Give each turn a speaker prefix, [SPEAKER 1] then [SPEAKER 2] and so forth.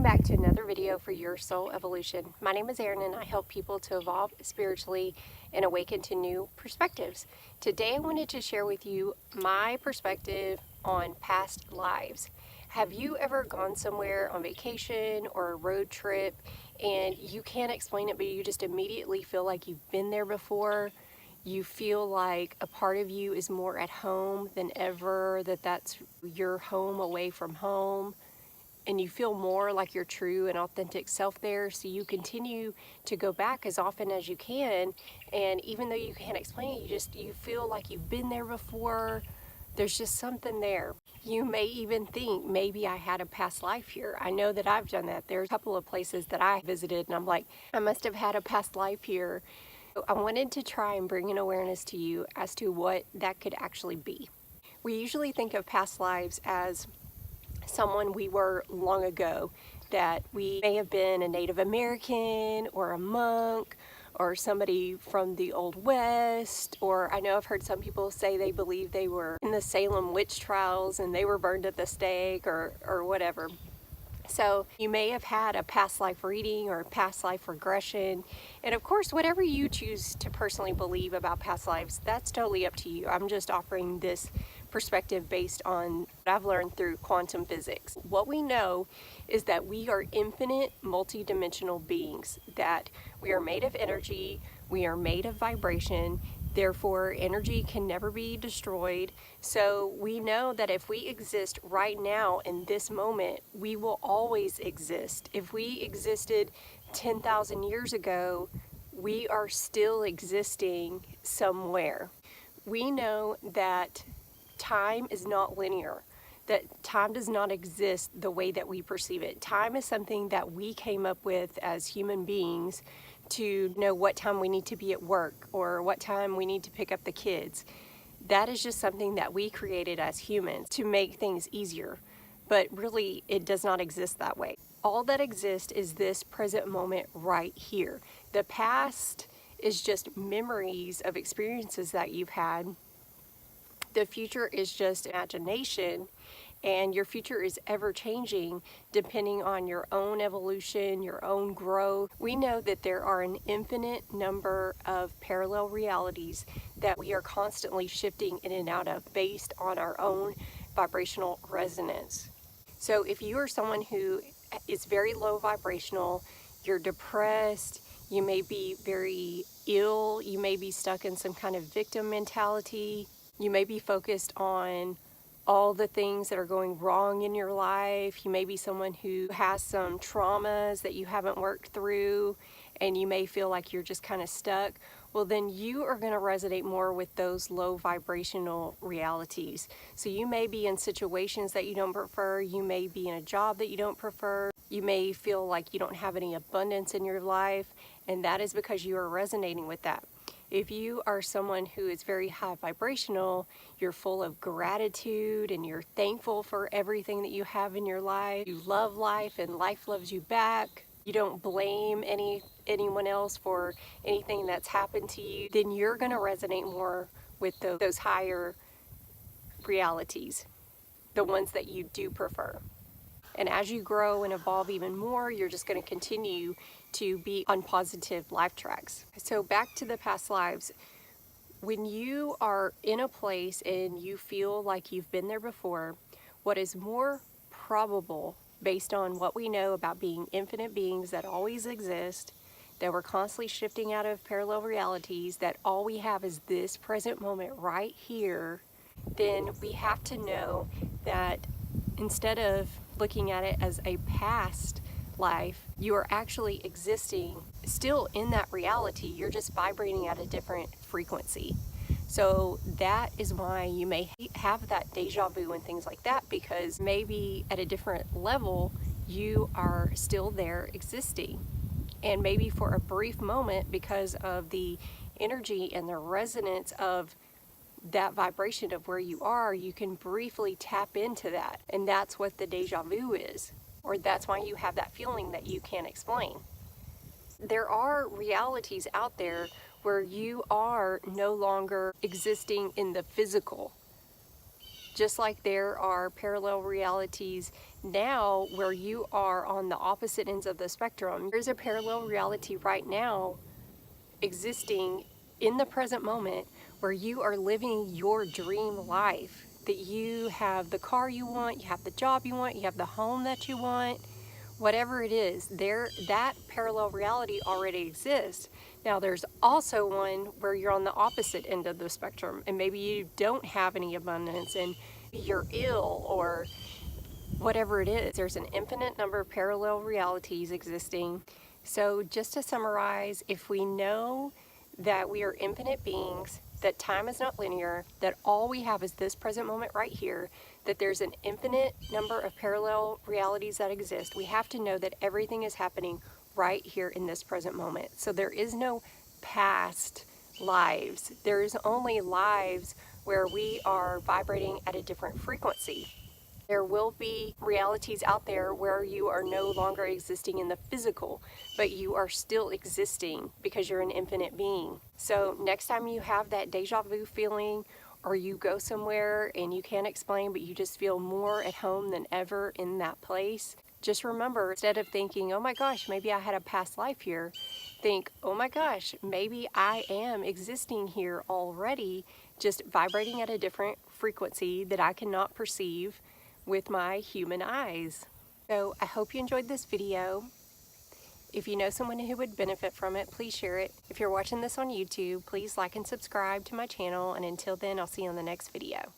[SPEAKER 1] back to another video for Your Soul Evolution. My name is Erin and I help people to evolve spiritually and awaken to new perspectives. Today I wanted to share with you my perspective on past lives. Have you ever gone somewhere on vacation or a road trip and you can't explain it, but you just immediately feel like you've been there before? You feel like a part of you is more at home than ever, that's your home away from home. And you feel more like your true and authentic self there, so you continue to go back as often as you can. And even though you can't explain it, you feel like you've been there before. There's just something there. You may even think, maybe I had a past life here. I know that I've done that. There's a couple of places that I visited and I'm like, I must have had a past life here. So I wanted to try and bring an awareness to you as to what that could actually be. We usually think of past lives as someone we were long ago, that we may have been a Native American or a monk or somebody from the Old West, or I know I've heard some people say they believe they were in the Salem witch trials and they were burned at the stake or whatever. So you may have had a past life reading or past life regression. And of course, whatever you choose to personally believe about past lives, that's totally up to you. I'm just offering this perspective based on what I've learned through quantum physics. What we know is that we are infinite multidimensional beings, that we are made of energy, we are made of vibration. Therefore, energy can never be destroyed. So we know that if we exist right now in this moment, we will always exist. If we existed 10,000 years ago, we are still existing somewhere. We know that time is not linear, that time does not exist the way that we perceive it. Time is something that we came up with as human beings to know what time we need to be at work or what time we need to pick up the kids. That is just something that we created as humans to make things easier, but really it does not exist that way. All that exists is this present moment right here. The past is just memories of experiences that you've had. The future is just imagination, and your future is ever changing depending on your own evolution, your own growth. We know that there are an infinite number of parallel realities that we are constantly shifting in and out of based on our own vibrational resonance. So if you are someone who is very low vibrational, you're depressed, you may be very ill, you may be stuck in some kind of victim mentality, you may be focused on all the things that are going wrong in your life. You may be someone who has some traumas that you haven't worked through and you may feel like you're just kind of stuck. Well, then you are going to resonate more with those low vibrational realities. So you may be in situations that you don't prefer. You may be in a job that you don't prefer. You may feel like you don't have any abundance in your life, and that is because you are resonating with that. If you are someone who is very high vibrational, you're full of gratitude and you're thankful for everything that you have in your life. You love life and life loves you back. You don't blame anyone else for anything that's happened to you. Then you're going to resonate more with those higher realities, the ones that you do prefer. And as you grow and evolve even more, you're just going to continue to be on positive life tracks. So back to the past lives. When you are in a place and you feel like you've been there before, what is more probable based on what we know about being infinite beings that always exist, that we're constantly shifting out of parallel realities, that all we have is this present moment right here, then we have to know that instead of looking at it as a past life, you are actually existing still in that reality. You're just vibrating at a different frequency. So that is why you may have that deja vu and things like that, because maybe at a different level you are still there existing, and maybe for a brief moment, because of the energy and the resonance of that vibration of where you are, you can briefly tap into that. And that's what the deja vu is, or that's why you have that feeling that you can't explain. There are realities out there where you are no longer existing in the physical, Just like there are parallel realities now where you are on the opposite ends of the spectrum, there's a parallel reality right now existing in the present moment where you are living your dream life. That you have the car you want, you have the job you want, you have the home that you want, whatever it is, that parallel reality already exists. Now there's also one where you're on the opposite end of the spectrum and maybe you don't have any abundance and you're ill or whatever it is. There's an infinite number of parallel realities existing. So just to summarize, if we know that we are infinite beings, that time is not linear, that all we have is this present moment right here, that there's an infinite number of parallel realities that exist, we have to know that everything is happening right here in this present moment. So there is no past lives. There is only lives where we are vibrating at a different frequency. There will be realities out there where you are no longer existing in the physical, but you are still existing because you're an infinite being. So next time you have that deja vu feeling, or you go somewhere and you can't explain, but you just feel more at home than ever in that place, just remember, instead of thinking, oh my gosh, maybe I had a past life here, think, oh my gosh, maybe I am existing here already, just vibrating at a different frequency that I cannot perceive with my human eyes. So I hope you enjoyed this video. If you know someone who would benefit from it, please share it. If you're watching this on YouTube, please like and subscribe to my channel. And until then, I'll see you on the next video.